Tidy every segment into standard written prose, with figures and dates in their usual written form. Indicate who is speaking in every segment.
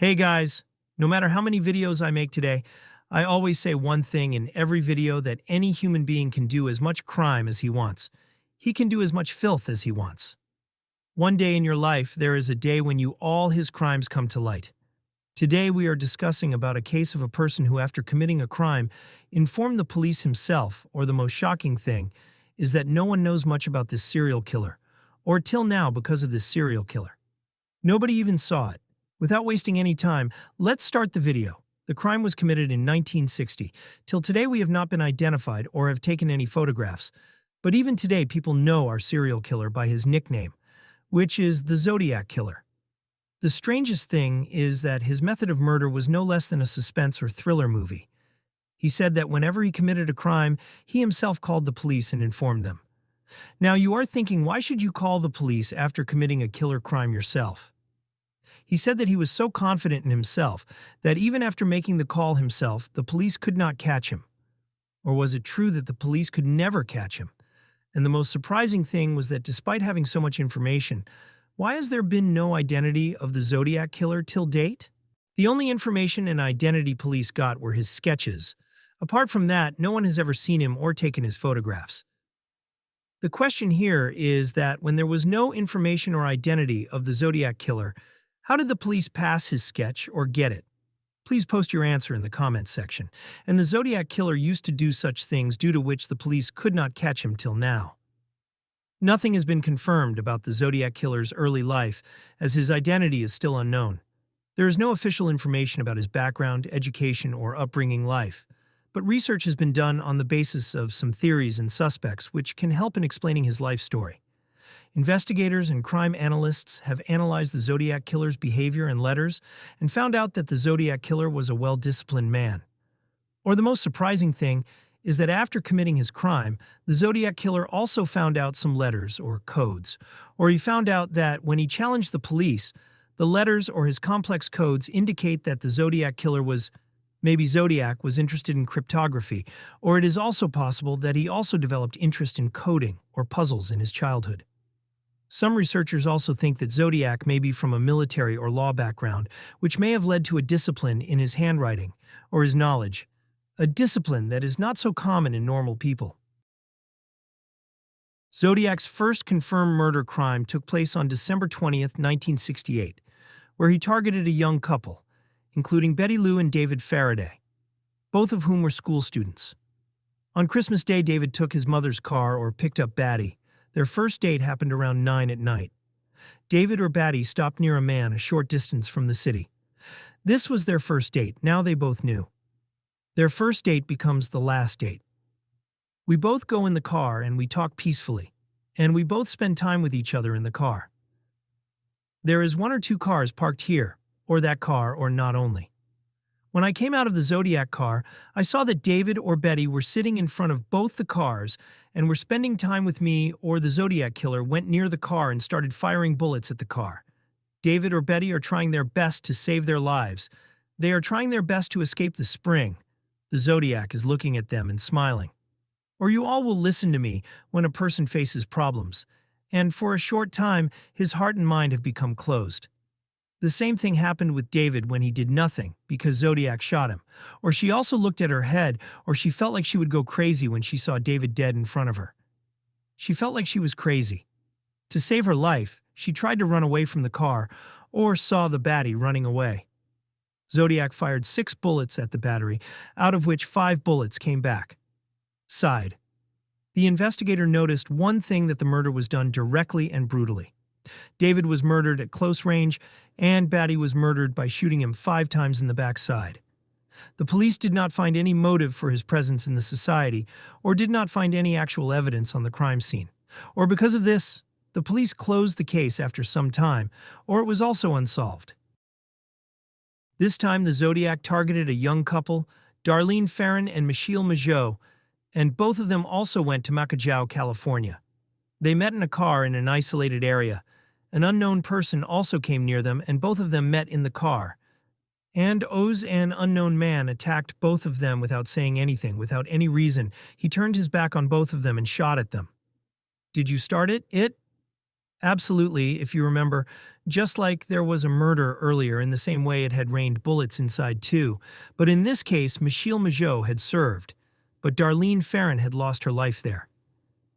Speaker 1: Hey guys, no matter how many videos I make today, I always say one thing in every video that any human being can do as much crime as he wants. He can do as much filth as he wants. One day in your life, there is a day when all his crimes come to light. Today we are discussing about a case of a person who, after committing a crime, informed the police himself, or the most shocking thing is that no one knows much about this serial killer, or till now because of this serial killer. Nobody even saw it. Without wasting any time, let's start the video. The crime was committed in 1960. Till today we have not been identified or have taken any photographs. But even today people know our serial killer by his nickname, which is the Zodiac Killer. The strangest thing is that his method of murder was no less than a suspense or thriller movie. He said that whenever he committed a crime, he himself called the police and informed them. Now you are thinking, why should you call the police after committing a killer crime yourself? He said that he was so confident in himself that even after making the call himself, the police could not catch him. Or was it true that the police could never catch him? And the most surprising thing was that despite having so much information, why has there been no identity of the Zodiac Killer till date? The only information and identity police got were his sketches. Apart from that, no one has ever seen him or taken his photographs. The question here is that when there was no information or identity of the Zodiac Killer, how did the police pass his sketch or get it? Please post your answer in the comments section. And the Zodiac Killer used to do such things due to which the police could not catch him till now. Nothing has been confirmed about the Zodiac Killer's early life, as his identity is still unknown. There is no official information about his background, education, or upbringing life, but research has been done on the basis of some theories and suspects which can help in explaining his life story. Investigators and crime analysts have analyzed the Zodiac Killer's behavior and letters and found out that the Zodiac Killer was a well-disciplined man. Or the most surprising thing is that after committing his crime, the Zodiac Killer also found out some letters or codes. Or he found out that when he challenged the police, the letters or his complex codes indicate that the Zodiac Killer was maybe Zodiac was interested in cryptography, or it is also possible that he also developed interest in coding or puzzles in his childhood. Some researchers also think that Zodiac may be from a military or law background, which may have led to a discipline in his handwriting or his knowledge, a discipline that is not so common in normal people. Zodiac's first confirmed murder crime took place on December 20th, 1968, where he targeted a young couple, including Betty Lou and David Faraday, both of whom were school students. On Christmas Day, David took his mother's car or picked up Batty. Their first date happened around 9 at night. David or Batty stopped near a man a short distance from the city. This was their first date, now they both knew. Their first date becomes the last date. We both go in the car and we talk peacefully, and we both spend time with each other in the car. There is one or two cars parked here, or that car, or not only. When I came out of the Zodiac car, I saw that David or Betty were sitting in front of both the cars and were spending time with me, or the Zodiac Killer went near the car and started firing bullets at the car. David or Betty are trying their best to save their lives. They are trying their best to escape the spring. The Zodiac is looking at them and smiling. Or you all will listen to me when a person faces problems, and for a short time his heart and mind have become closed. The same thing happened with David when he did nothing because Zodiac shot him. Or she also looked at her head, or she felt like she would go crazy when she saw David dead in front of her. She felt like she was crazy. To save her life, she tried to run away from the car, or saw the Batty running away. Zodiac fired 6 bullets at the battery, out of which 5 bullets came back. Sighed. The investigator noticed one thing, that the murder was done directly and brutally. David was murdered at close range, and Batty was murdered by shooting him 5 times in the backside. The police did not find any motive for his presence in the society, or did not find any actual evidence on the crime scene. Or because of this, the police closed the case after some time, or it was also unsolved. This time the Zodiac targeted a young couple, Darlene Farron and Michelle Majot, and both of them also went to Macajao, California. They met in a car in an isolated area. An unknown person also came near them, and both of them met in the car. And an unknown man attacked both of them without saying anything, without any reason. He turned his back on both of them and shot at them. Did you start it? Absolutely, if you remember, just like there was a murder earlier in the same way it had rained bullets inside too. But in this case, Michelle Majot had served, but Darlene Ferrin had lost her life there.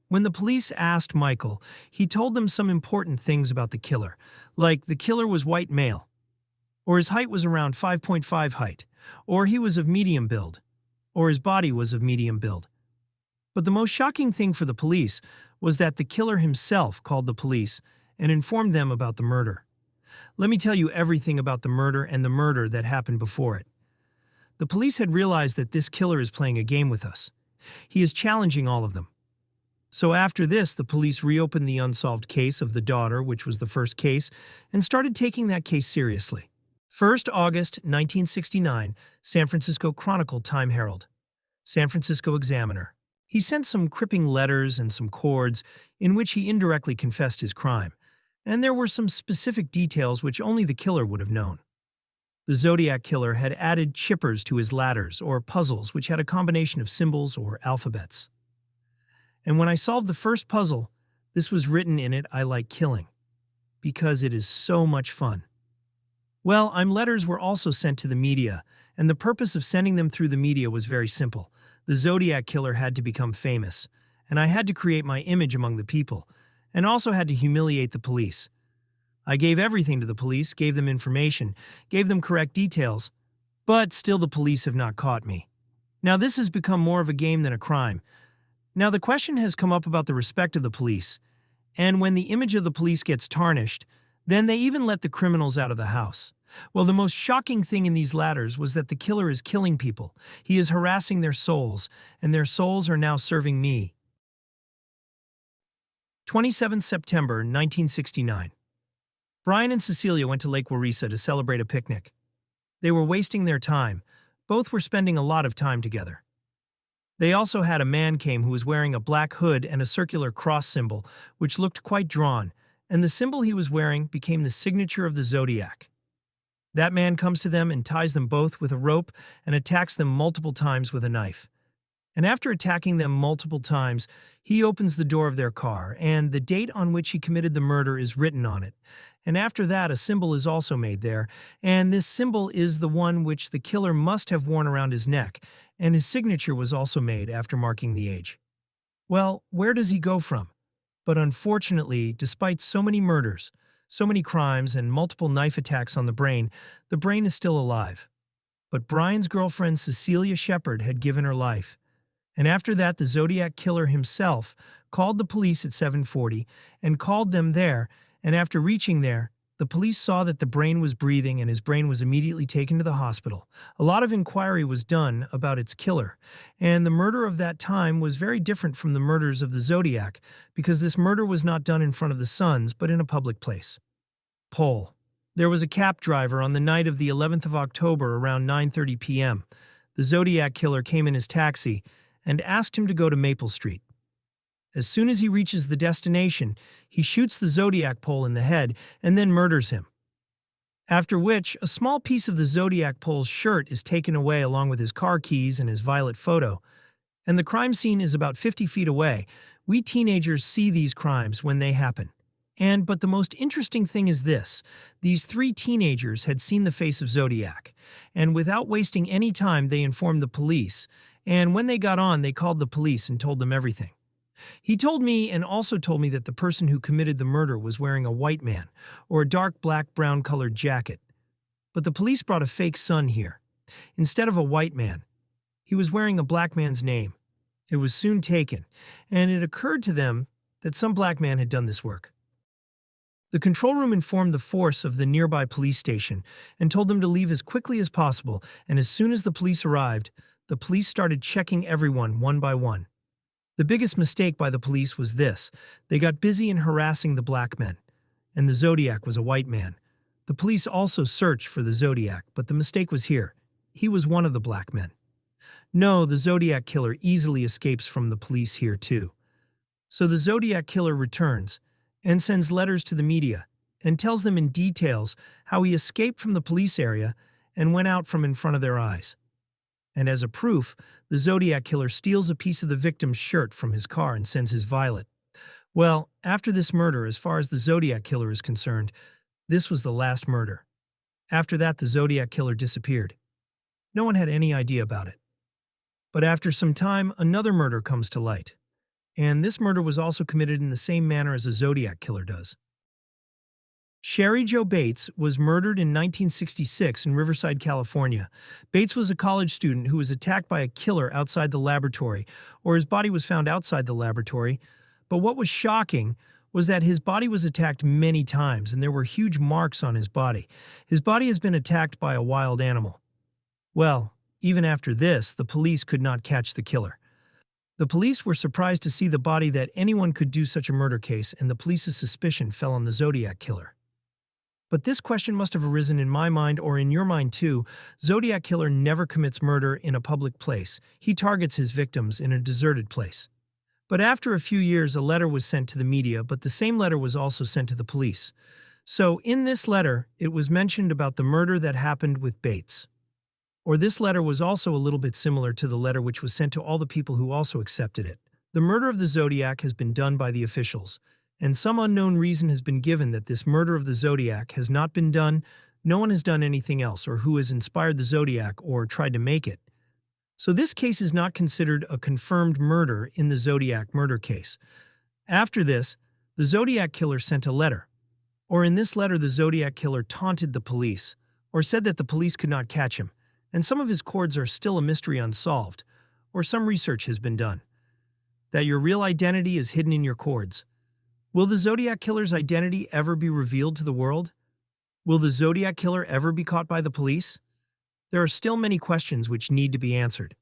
Speaker 1: When the police asked Michael, he told them some important things about the killer, like the killer was white male, or his height was around 5.5 height, or he was of medium build, or his body was of medium build. But the most shocking thing for the police was that the killer himself called the police and informed them about the murder. Let me tell you everything about the murder and the murder that happened before it. The police had realized that this killer is playing a game with us. He is challenging all of them. So after this, the police reopened the unsolved case of the daughter, which was the first case, and started taking that case seriously. 1st August 1969, San Francisco Chronicle Time-Herald, San Francisco Examiner. He sent some crippling letters and some cords in which he indirectly confessed his crime, and there were some specific details which only the killer would have known. The Zodiac killer had added chippers to his ladders, or puzzles, which had a combination of symbols or alphabets. And when I solved the first puzzle, this was written in it, "I like killing," because it is so much fun. Well, letters were also sent to the media, and the purpose of sending them through the media was very simple. The Zodiac killer had to become famous, and I had to create my image among the people, and also had to humiliate the police. I gave everything to the police, gave them information, gave them correct details, but still the police have not caught me. Now this has become more of a game than a crime. Now the question has come up about the respect of the police, and when the image of the police gets tarnished, then they even let the criminals out of the house. Well, the most shocking thing in these ladders was that the killer is killing people. He is harassing their souls, and their souls are now serving me. 27th September 1969. Brian and Cecilia went to Lake Berryessa to celebrate a picnic. They were wasting their time. Both were spending a lot of time together. They also had a man came who was wearing a black hood and a circular cross symbol, which looked quite drawn, and the symbol he was wearing became the signature of the Zodiac. That man comes to them and ties them both with a rope and attacks them multiple times with a knife. And after attacking them multiple times, he opens the door of their car, and the date on which he committed the murder is written on it. And after that, a symbol is also made there, and this symbol is the one which the killer must have worn around his neck, and his signature was also made after marking the age. Well, where does he go from? But unfortunately, despite so many murders, so many crimes, and multiple knife attacks on the brain is still alive. But Brian's girlfriend Cecilia Shepard had given her life. And after that, the Zodiac killer himself called the police at 7:40 and called them there, and after reaching there, the police saw that the brain was breathing and his brain was immediately taken to the hospital. A lot of inquiry was done about its killer, and the murder of that time was very different from the murders of the Zodiac because this murder was not done in front of the Suns but in a public place. Poll. There was a cab driver on the night of the 11th of October around 9:30 p.m. The Zodiac killer came in his taxi and asked him to go to Maple Street. As soon as he reaches the destination, he shoots the Zodiac pole in the head and then murders him. After which, a small piece of the Zodiac pole's shirt is taken away along with his car keys and his violet photo, and the crime scene is about 50 feet away. We teenagers see these crimes when they happen. But the most interesting thing is this: these three teenagers had seen the face of Zodiac, and without wasting any time they informed the police, and when they got on they called the police and told them everything. He told me and also told me that the person who committed the murder was wearing a white man, or a dark black-brown colored jacket. But the police brought a fake sun here. Instead of a white man, he was wearing a black man's name. It was soon taken, and it occurred to them that some black man had done this work. The control room informed the force of the nearby police station and told them to leave as quickly as possible, and as soon as the police arrived, the police started checking everyone one by one. The biggest mistake by the police was this: they got busy in harassing the black men, and the Zodiac was a white man. The police also searched for the Zodiac, but the mistake was here. He was one of the black men. No, the Zodiac killer easily escapes from the police here too. So the Zodiac killer returns and sends letters to the media and tells them in details how he escaped from the police area and went out from in front of their eyes. And as a proof, the Zodiac killer steals a piece of the victim's shirt from his car and sends his violet. Well, after this murder, as far as the Zodiac killer is concerned, this was the last murder. After that, the Zodiac killer disappeared. No one had any idea about it. But after some time, another murder comes to light. And this murder was also committed in the same manner as a Zodiac killer does. Sherry Jo Bates was murdered in 1966 in Riverside, California. Bates was a college student who was attacked by a killer outside the laboratory, or his body was found outside the laboratory. But what was shocking was that his body was attacked many times, and there were huge marks on his body. His body has been attacked by a wild animal. Well, even after this, the police could not catch the killer. The police were surprised to see the body that anyone could do such a murder case, and the police's suspicion fell on the Zodiac killer. But this question must have arisen in my mind or in your mind too. Zodiac killer never commits murder in a public place. He targets his victims in a deserted place. But after a few years, a letter was sent to the media, but the same letter was also sent to the police. So in this letter, it was mentioned about the murder that happened with Bates. Or this letter was also a little bit similar to the letter which was sent to all the people who also accepted it. The murder of the Zodiac has been done by the officials, and some unknown reason has been given that this murder of the Zodiac has not been done. No one has done anything else or who has inspired the Zodiac or tried to make it. So this case is not considered a confirmed murder in the Zodiac murder case. After this, the Zodiac killer sent a letter. Or in this letter, the Zodiac killer taunted the police, or said that the police could not catch him, and some of his cords are still a mystery unsolved, or some research has been done. That your real identity is hidden in your cords. Will the Zodiac killer's identity ever be revealed to the world? Will the Zodiac killer ever be caught by the police? There are still many questions which need to be answered.